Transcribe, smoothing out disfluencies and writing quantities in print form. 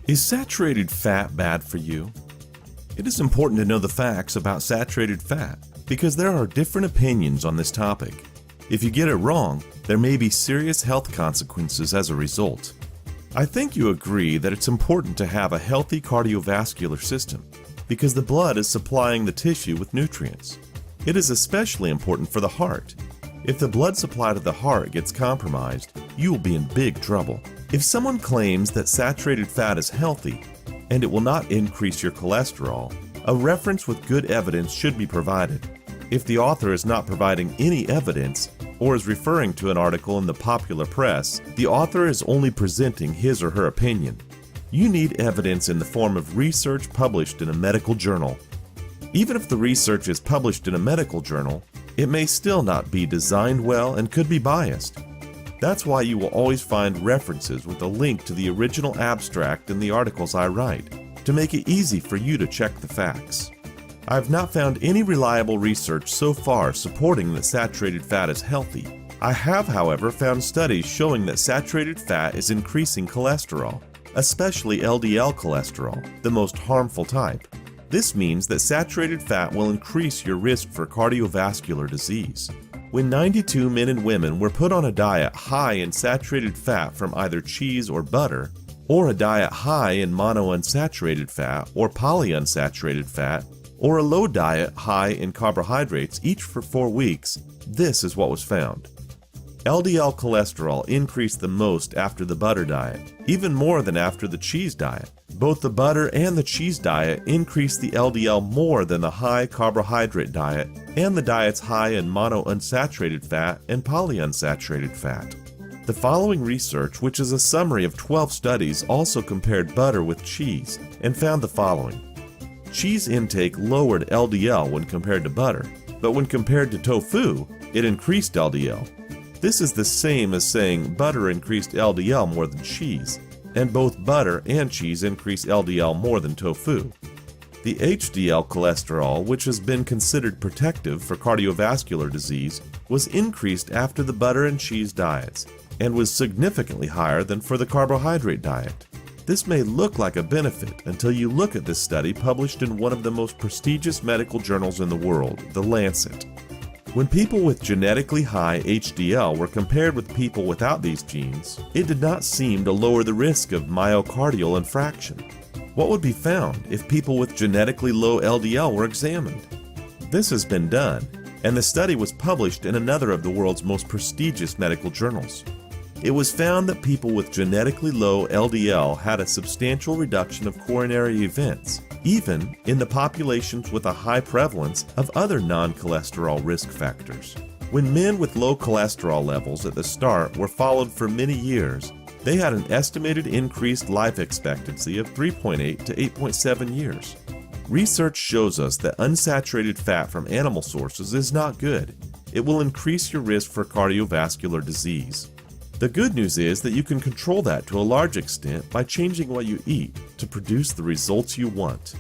Is saturated fat bad for you? It is important to know the facts about saturated fat because there are different opinions on this topic. If you get it wrong, there may be serious health consequences as a result. I think you agree that it's important to have a healthy cardiovascular system because the blood is supplying the tissue with nutrients. It is especially important for the heart. If the blood supply to the heart gets compromised, you will be in big trouble. If someone claims that saturated fat is healthy and it will not increase your cholesterol, a reference with good evidence should be provided. If the author is not providing any evidence or is referring to an article in the popular press, the author is only presenting his or her opinion. You need evidence in the form of research published in a medical journal. Even if the research is published in a medical journal, it may still not be designed well and could be biased. That's why you will always find references with a link to the original abstract in the articles I write, to make it easy for you to check the facts. I have not found any reliable research so far supporting that saturated fat is healthy. I have, however, found studies showing that saturated fat is increasing cholesterol, especially LDL cholesterol, the most harmful type. This means that saturated fat will increase your risk for cardiovascular disease. When 92 men and women were put on a diet high in saturated fat from either cheese or butter, or a diet high in monounsaturated fat or polyunsaturated fat, or a low diet high in carbohydrates each for 4 weeks, this is what was found. LDL cholesterol increased the most after the butter diet, even more than after the cheese diet. Both the butter and the cheese diet increased the LDL more than the high carbohydrate diet and the diets high in monounsaturated fat and polyunsaturated fat. The following research, which is a summary of 12 studies, also compared butter with cheese and found the following. Cheese intake lowered LDL when compared to butter, but when compared to tofu, it increased LDL. This is the same as saying butter increased LDL more than cheese, and both butter and cheese increase LDL more than tofu. The HDL cholesterol, which has been considered protective for cardiovascular disease, was increased after the butter and cheese diets, and was significantly higher than for the carbohydrate diet. This may look like a benefit until you look at this study published in one of the most prestigious medical journals in the world, The Lancet. When people with genetically high HDL were compared with people without these genes, it did not seem to lower the risk of myocardial infarction. What would be found if people with genetically low LDL were examined? This has been done, and the study was published in another of the world's most prestigious medical journals. It was found that people with genetically low LDL had a substantial reduction of coronary events, even in the populations with a high prevalence of other non-cholesterol risk factors. When men with low cholesterol levels at the start were followed for many years, they had an estimated increased life expectancy of 3.8 to 8.7 years. Research shows us that unsaturated fat from animal sources is not good. It will increase your risk for cardiovascular disease. The good news is that you can control that to a large extent by changing what you eat to produce the results you want.